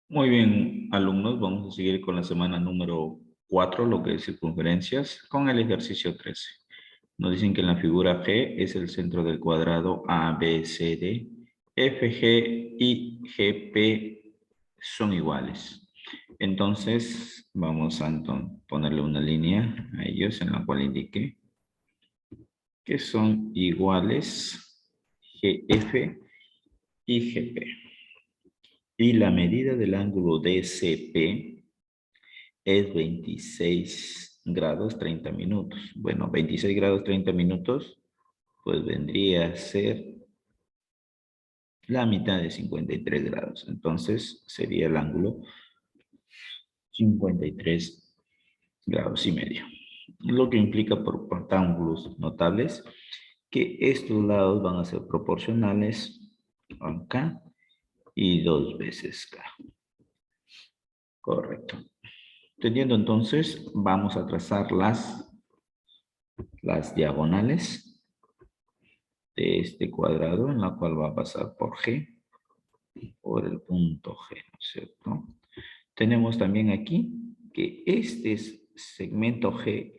Muy bien, alumnos, vamos a seguir con la semana número 4, lo que es circunferencias, con el ejercicio 13. Nos dicen que en la figura G es el centro del cuadrado ABCD, FG y GP son iguales. Entonces, vamos a ponerle una línea a ellos en la cual indique que son iguales GF y GP. Y la medida del ángulo DCP es 26 grados 30 minutos. Bueno, 26 grados 30 minutos, pues vendría a ser la mitad de 53 grados. Entonces, sería el ángulo 53 grados y medio. Lo que implica por ángulos notables que estos lados van a ser proporcionales acá y 2 veces K. Correcto. Teniendo entonces, vamos a trazar las diagonales de este cuadrado, en la cual va a pasar por G, por el punto G, ¿no es cierto? Tenemos también aquí que este segmento G,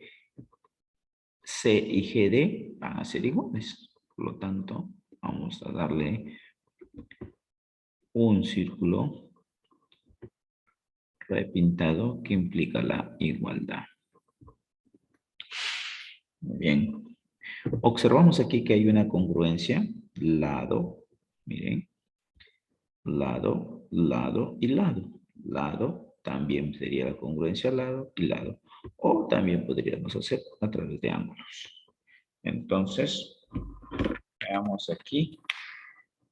C y GD van a ser iguales. Por lo tanto, vamos a darle un círculo repintado que implica la igualdad. Muy bien. Observamos aquí que hay una congruencia, lado, miren, lado, lado y lado. Lado también sería la congruencia lado y lado. O también podríamos hacer a través de ángulos. Entonces, veamos aquí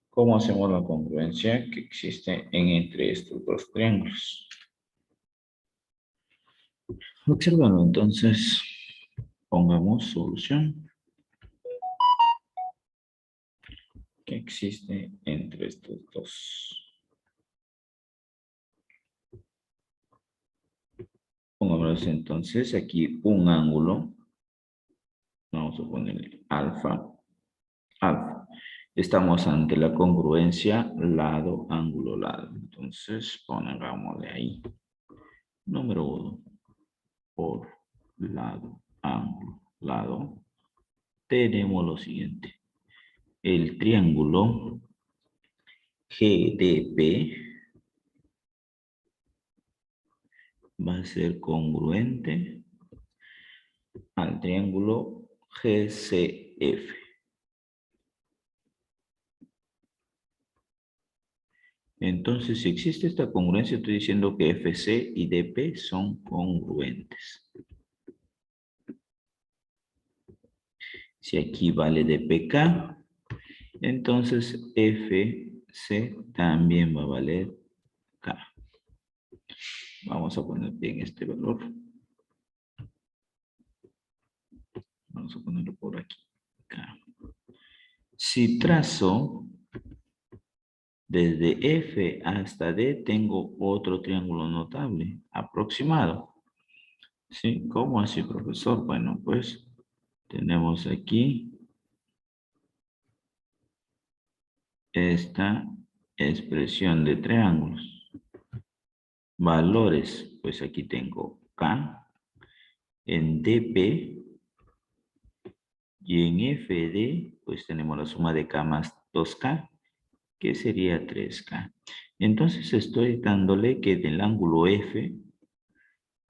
cómo hacemos la congruencia que existe entre estos dos triángulos. Observando entonces, pongamos solución que existe entre estos dos. Pongamos entonces aquí un ángulo. Vamos a ponerle alfa, alfa. Estamos ante la congruencia lado, ángulo, lado. Entonces, pongámosle ahí. Número 1. Por lado, ángulo, lado. Tenemos lo siguiente. El triángulo GDP va a ser congruente al triángulo GCF. Entonces, si existe esta congruencia, estoy diciendo que FC y DP son congruentes. Si aquí vale DPK, entonces FC también va a valer K. Vamos a poner bien este valor. Vamos a ponerlo por aquí. K. Si trazo desde F hasta D, tengo otro triángulo notable, aproximado. ¿Sí? ¿Cómo así, profesor? Bueno, pues tenemos aquí esta expresión de triángulos. Valores, pues aquí tengo K en DP y en FD, pues tenemos la suma de K más 2K, que sería 3K. Entonces estoy dándole que del ángulo F,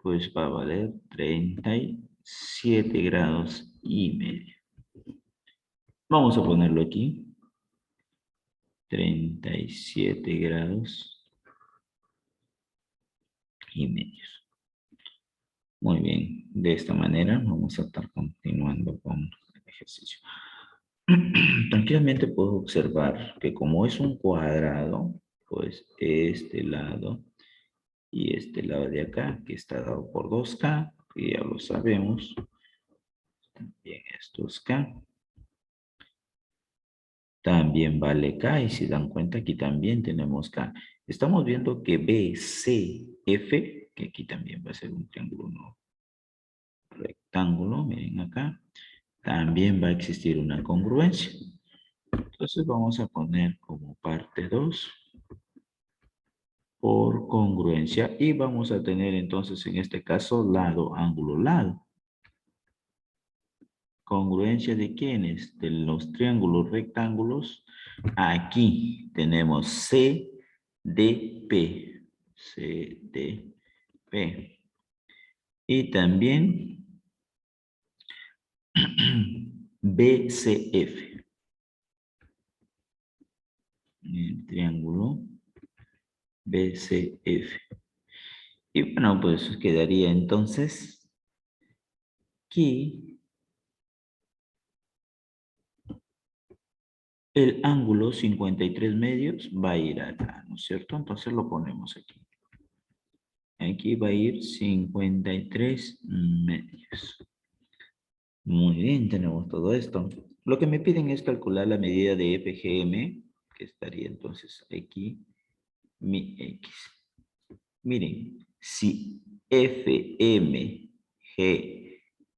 pues va a valer 37 grados y medio. Vamos a ponerlo aquí. 37 grados y medio. Muy bien, de esta manera vamos a estar continuando con el ejercicio. Tranquilamente puedo observar que como es un cuadrado, pues este lado y este lado de acá, que está dado por 2K, que ya lo sabemos, también es 2K. También vale K, y si dan cuenta, aquí también tenemos K. Estamos viendo que BCF, que aquí también va a ser un triángulo no rectángulo, miren acá, también va a existir una congruencia. Entonces vamos a poner como parte 2 por congruencia. Y vamos a tener entonces en este caso lado, ángulo, lado. ¿Congruencia de quiénes? De los triángulos rectángulos. Aquí tenemos CDP. CDP. Y también BCF. El triángulo BCF. Y bueno, pues quedaría entonces que el ángulo 53 medios va a ir acá, ¿no es cierto? Entonces lo ponemos aquí. Aquí va a ir 53 medios. Muy bien, tenemos todo esto. Lo que me piden es calcular la medida de FGM, que estaría entonces aquí, mi X. Miren, si FMG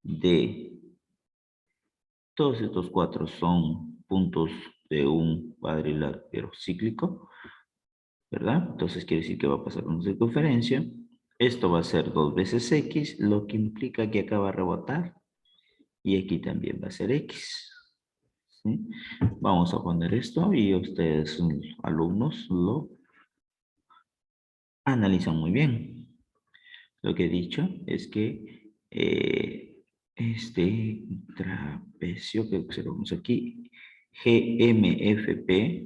de todos estos cuatro son puntos de un cuadrilátero cíclico, ¿verdad? Entonces quiere decir que va a pasar una circunferencia. Esto va a ser 2 veces X, lo que implica que acá va a rebotar. Y aquí también va a ser X. ¿Sí? Vamos a poner esto y ustedes, alumnos, lo analizan muy bien. Lo que he dicho es que este trapecio que observamos aquí, GMFP,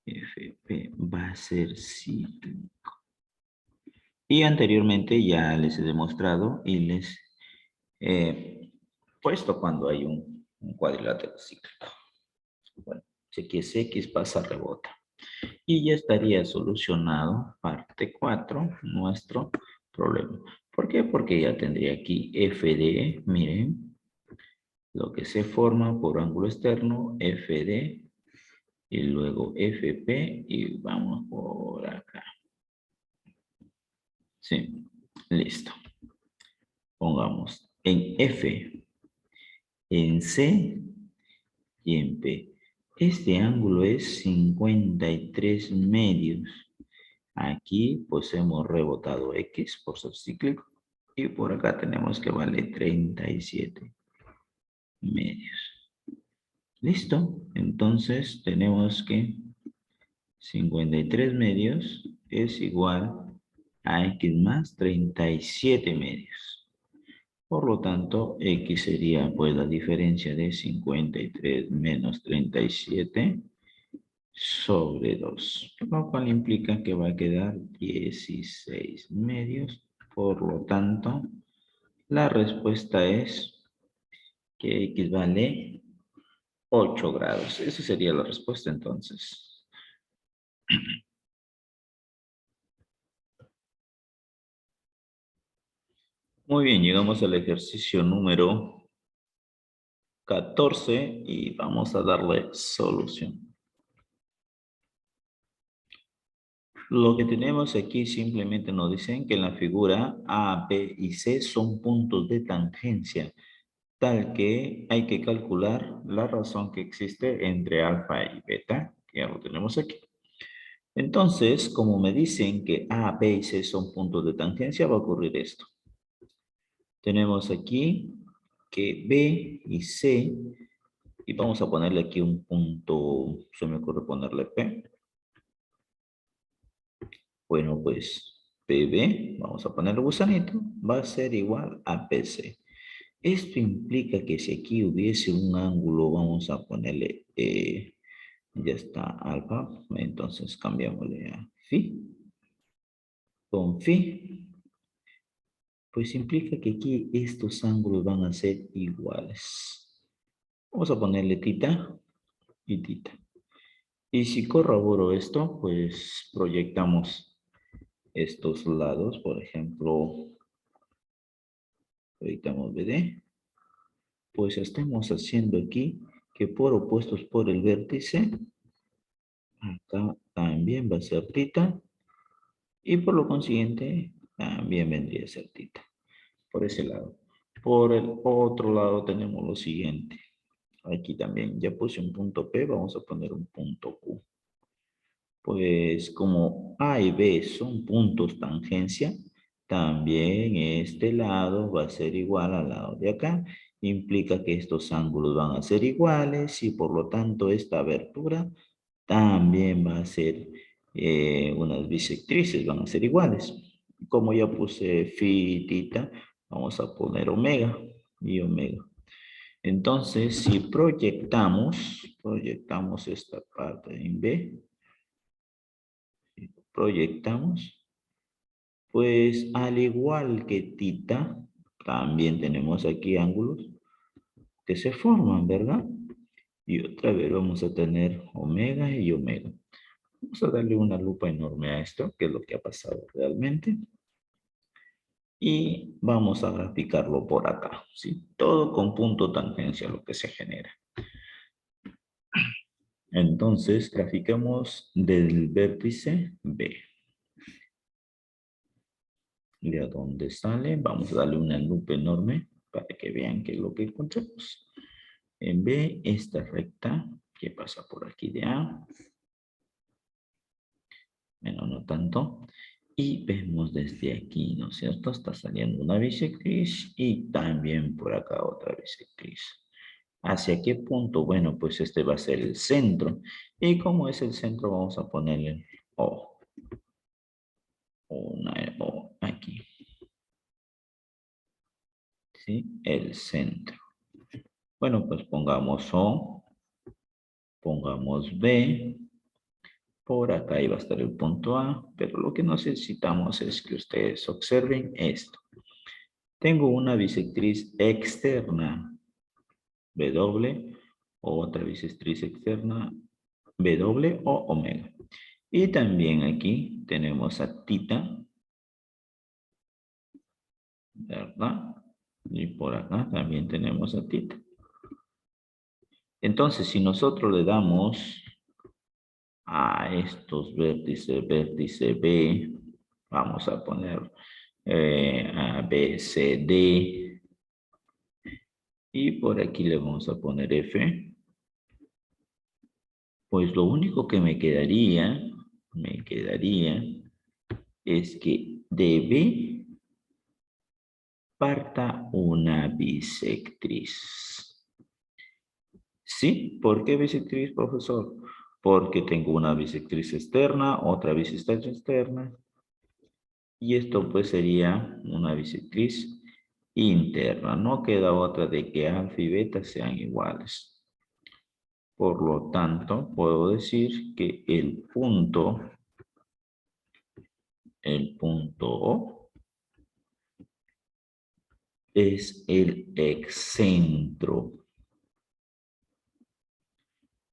FP va a ser cíclico. Y anteriormente ya les he demostrado y les he puesto cuando hay un cuadrilátero cíclico. Bueno, si aquí es X pasa rebota. Y ya estaría solucionado parte 4 nuestro problema. ¿Por qué? Porque ya tendría aquí FD, miren, lo que se forma por ángulo externo, FD, y luego FP, y vamos por acá. Sí, listo. Pongamos en F, en C y en P. Este ángulo es 53 medios. Aquí pues hemos rebotado X por ser cíclico. Y por acá tenemos que vale 37 medios. Listo. Entonces tenemos que 53 medios es igual a X más 37 medios. Por lo tanto, X sería pues la diferencia de 53 menos 37 sobre 2, lo cual implica que va a quedar 16 medios. Por lo tanto, la respuesta es que X vale 8 grados. Esa sería la respuesta entonces. Muy bien, llegamos al ejercicio número 14 y vamos a darle solución. Lo que tenemos aquí simplemente nos dicen que en la figura A, B y C son puntos de tangencia, tal que hay que calcular la razón que existe entre alfa y beta, que ya lo tenemos aquí. Entonces, como me dicen que A, B y C son puntos de tangencia, va a ocurrir esto. Tenemos aquí que B y C, y vamos a ponerle aquí un punto, se me ocurre ponerle P. Bueno, pues PB, vamos a poner el gusanito, va a ser igual a PC. Esto implica que si aquí hubiese un ángulo, vamos a ponerle, ya está alfa, entonces cambiamosle a phi. Con phi, pues implica que aquí estos ángulos van a ser iguales. Vamos a ponerle tita y tita. Y si corroboro esto, pues proyectamos estos lados, por ejemplo, proyectamos BD. Pues estamos haciendo aquí que por opuestos por el vértice, acá también va a ser tita, y por lo consiguiente también vendría a ser tita, por ese lado. Por el otro lado tenemos lo siguiente. Aquí también ya puse un punto P, vamos a poner un punto Q. Pues como A y B son puntos tangencia, también este lado va a ser igual al lado de acá. Implica que estos ángulos van a ser iguales y por lo tanto esta abertura también va a ser unas bisectrices, van a ser iguales. Como ya puse phi y tita, vamos a poner omega y omega. Entonces, si proyectamos esta parte en B, proyectamos, pues al igual que tita, también tenemos aquí ángulos que se forman, ¿verdad? Y otra vez vamos a tener omega y omega. Vamos a darle una lupa enorme a esto, que es lo que ha pasado realmente. Y vamos a graficarlo por acá, ¿sí? Todo con punto tangencia lo que se genera. Entonces, graficamos del vértice B. De dónde sale, vamos a darle una lupa enorme para que vean qué es lo que encontramos. En B, esta recta que pasa por aquí de A, bueno, no tanto, y vemos desde aquí, ¿no es cierto? Está saliendo una bisectriz y también por acá otra bisectriz. ¿Hacia qué punto? Bueno, pues este va a ser el centro. Y como es el centro, vamos a ponerle O. Una O aquí. ¿Sí? El centro. Bueno, pues pongamos O, pongamos B. Por acá iba a estar el punto A, pero lo que necesitamos es que ustedes observen esto. Tengo una bisectriz externa, W, otra bisectriz externa, W o omega. Y también aquí tenemos a tita, ¿verdad? Y por acá también tenemos a tita. Entonces, si nosotros le damos a estos vértices, vértice B, vamos a poner a B, C, D, y por aquí le vamos a poner F, pues lo único que me quedaría es que de B parta una bisectriz. ¿Sí? ¿Por qué bisectriz, profesor? Porque tengo una bisectriz externa, otra bisectriz externa, y esto pues sería una bisectriz interna. No queda otra de que alfa y beta sean iguales. Por lo tanto, puedo decir que el punto O es el excentro.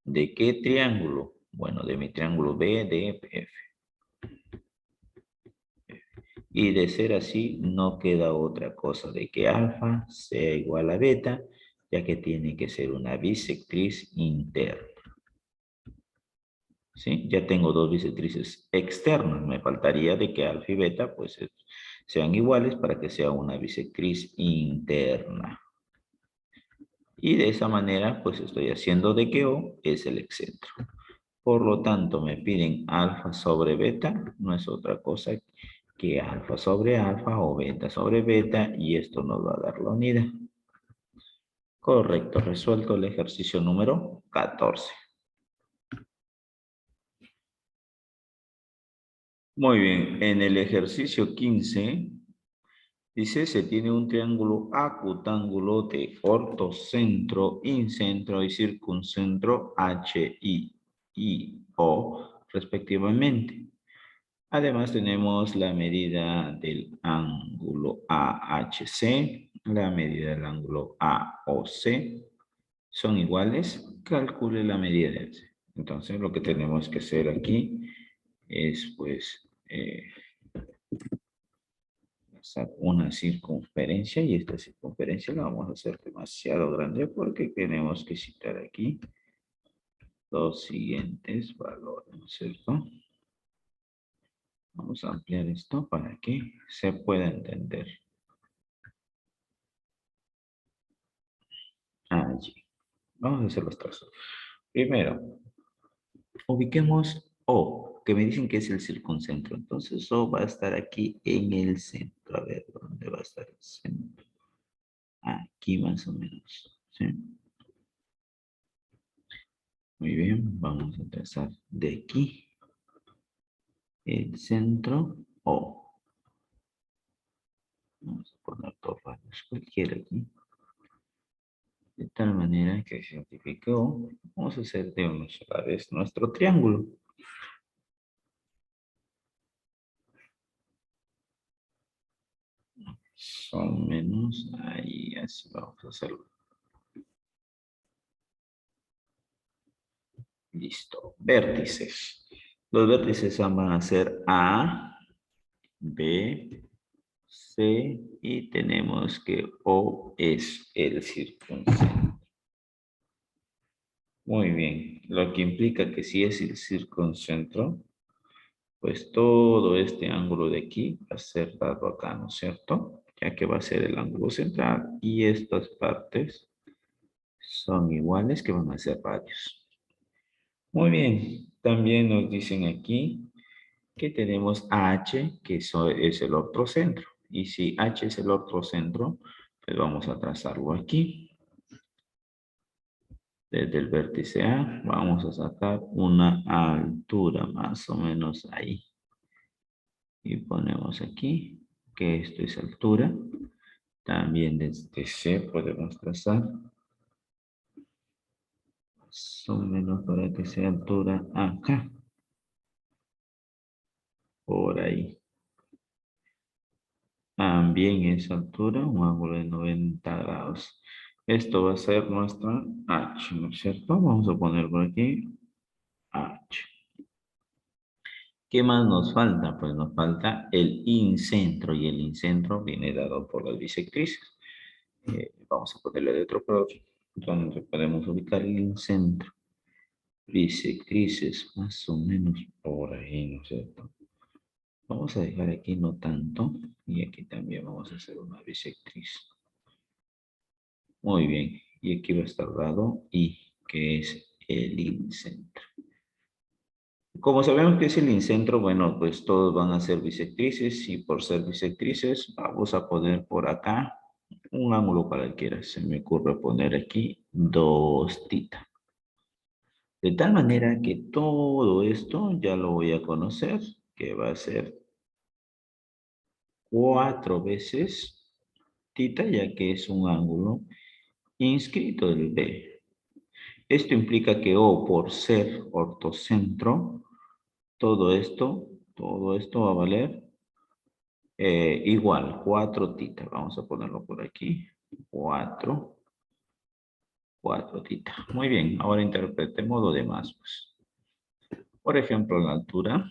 ¿De qué triángulo? Bueno, de mi triángulo BDF. Y de ser así, no queda otra cosa de que alfa sea igual a beta, ya que tiene que ser una bisectriz interna. ¿Sí? Ya tengo dos bisectrices externas. Me faltaría de que alfa y beta pues sean iguales para que sea una bisectriz interna. Y de esa manera pues estoy haciendo de que O es el excentro. Por lo tanto, me piden alfa sobre beta, no es otra cosa que alfa sobre alfa o beta sobre beta, y esto nos va a dar la unidad. Correcto, resuelto el ejercicio número 14. Muy bien, en el ejercicio 15, dice, se tiene un triángulo acutángulo de ortocentro, incentro y circuncentro HI y O, respectivamente. Además tenemos la medida del ángulo AHC, la medida del ángulo AOC. ¿Son iguales? Calcule la medida de C. Entonces lo que tenemos que hacer aquí es pues hacer una circunferencia, y esta circunferencia la vamos a hacer demasiado grande porque tenemos que citar aquí los siguientes valores, ¿no es cierto? Vamos a ampliar esto para que se pueda entender. Allí. Vamos a hacer los trazos. Primero, ubiquemos O. porque me dicen que es el circuncentro. Entonces, eso va a estar aquí en el centro. A ver, ¿dónde va a estar el centro? Aquí más o menos. ¿Sí? Muy bien, vamos a trazar de aquí el centro O. Vamos a poner dos rayos cualquiera aquí. De tal manera que se identificó. Vamos a hacer de una sola vez nuestro triángulo. Son menos, ahí así vamos a hacerlo. Listo. Vértices. Los vértices van a ser A, B, C y tenemos que O es el circuncentro. Muy bien. Lo que implica que si es el circuncentro, pues todo este ángulo de aquí va a ser dado acá, ¿no es cierto? Ya que va a ser el ángulo central y estas partes son iguales que van a ser radios. Muy bien, también nos dicen aquí que tenemos H, que eso es el ortocentro. Y si H es el ortocentro, pues vamos a trazarlo aquí. Desde el vértice A vamos a sacar una altura más o menos ahí. Y ponemos aquí que esto es altura. También desde C podemos trazar más o menos para que sea altura acá. Por ahí. También esa altura, un ángulo de 90 grados. Esto va a ser nuestra H, ¿no es cierto? Vamos a poner por aquí H. ¿Qué más nos falta? Pues nos falta el incentro y el incentro viene dado por las bisectrices. Vamos a ponerle de otro color donde podemos ubicar el incentro. Bisectrices, más o menos por ahí, ¿no es cierto? Vamos a dejar aquí no tanto y aquí también vamos a hacer una bisectriz. Muy bien, y aquí va a estar dado I, que es el incentro. Como sabemos que es el incentro, bueno, pues todos van a ser bisectrices y por ser bisectrices vamos a poner por acá un ángulo cualquiera. Se me ocurre poner aquí 2θ. De tal manera que todo esto ya lo voy a conocer, que va a ser 4 veces θ, ya que es un ángulo inscrito del B. Esto implica que O, por ser ortocentro, todo esto va a valer igual, 4θ. Vamos a ponerlo por aquí. 4θ. Muy bien, ahora interpretemos lo demás. Pues. Por ejemplo, la altura,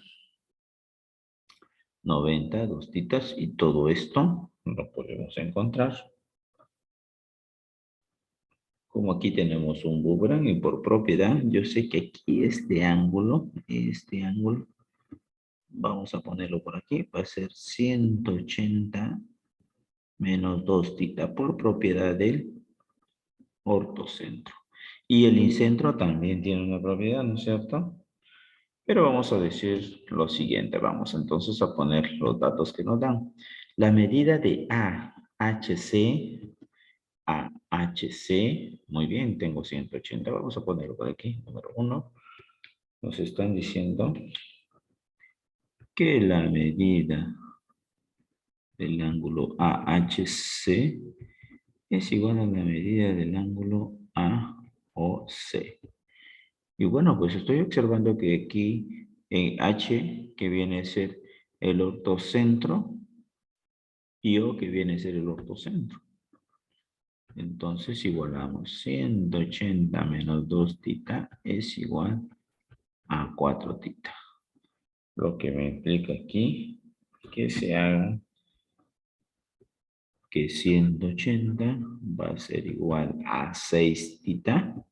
90, 2θ, y todo esto lo podemos encontrar. Como aquí tenemos un boomerang y por propiedad, yo sé que aquí este ángulo, vamos a ponerlo por aquí, va a ser 180 menos 2θ por propiedad del ortocentro. Y el incentro también tiene una propiedad, ¿no es cierto? Pero vamos a decir lo siguiente, vamos entonces a poner los datos que nos dan. La medida de AHC, muy bien, tengo 180, vamos a ponerlo por aquí, número 1. Nos están diciendo que la medida del ángulo AHC es igual a la medida del ángulo AOC. Y bueno, pues estoy observando que aquí en H, que viene a ser el ortocentro, y O, que viene a ser el ortocentro. Entonces igualamos 180 menos 2θ es igual a 4θ. Lo que me implica aquí que se haga que 180 va a ser igual a 6θ,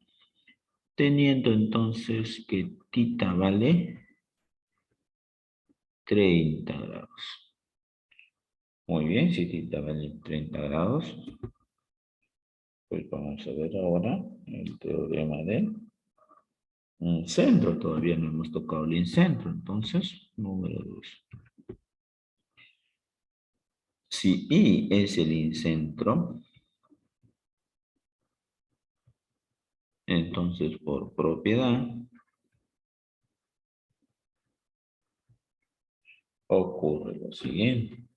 teniendo entonces que θ vale 30 grados. Muy bien, si θ vale 30 grados, pues vamos a ver ahora el teorema de un centro, todavía no hemos tocado el incentro, entonces, número 2. Si I es el incentro, entonces por propiedad ocurre lo siguiente,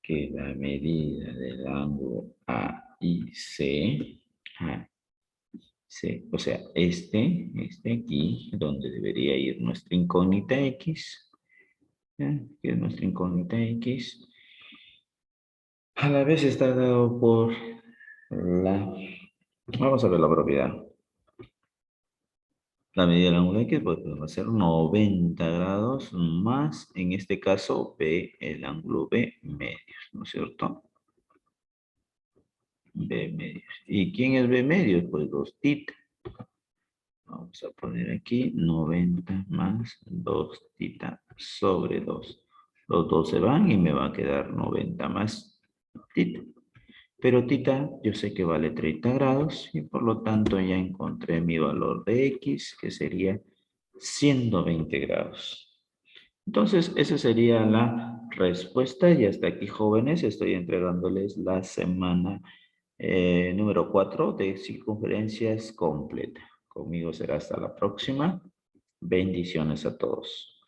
que la medida del ángulo AIC, o sea, este aquí, donde debería ir nuestra incógnita X, ¿ya? Que es nuestra incógnita X, a la vez está dado por la, vamos a ver la propiedad. La medida del ángulo X pues, va a ser 90 grados más, en este caso, B, el ángulo B medios, ¿no es cierto? B medios. ¿Y quién es B medios? Pues 2 tita. Vamos a poner aquí 90 más 2 tita sobre 2. Los dos se van y me va a quedar 90 más tita. Pero tita yo sé que vale 30 grados y por lo tanto ya encontré mi valor de X, que sería 120 grados. Entonces, esa sería la respuesta. Y hasta aquí, jóvenes, estoy entregándoles la semana número 4 de circunferencias completa. Conmigo será hasta la próxima. Bendiciones a todos.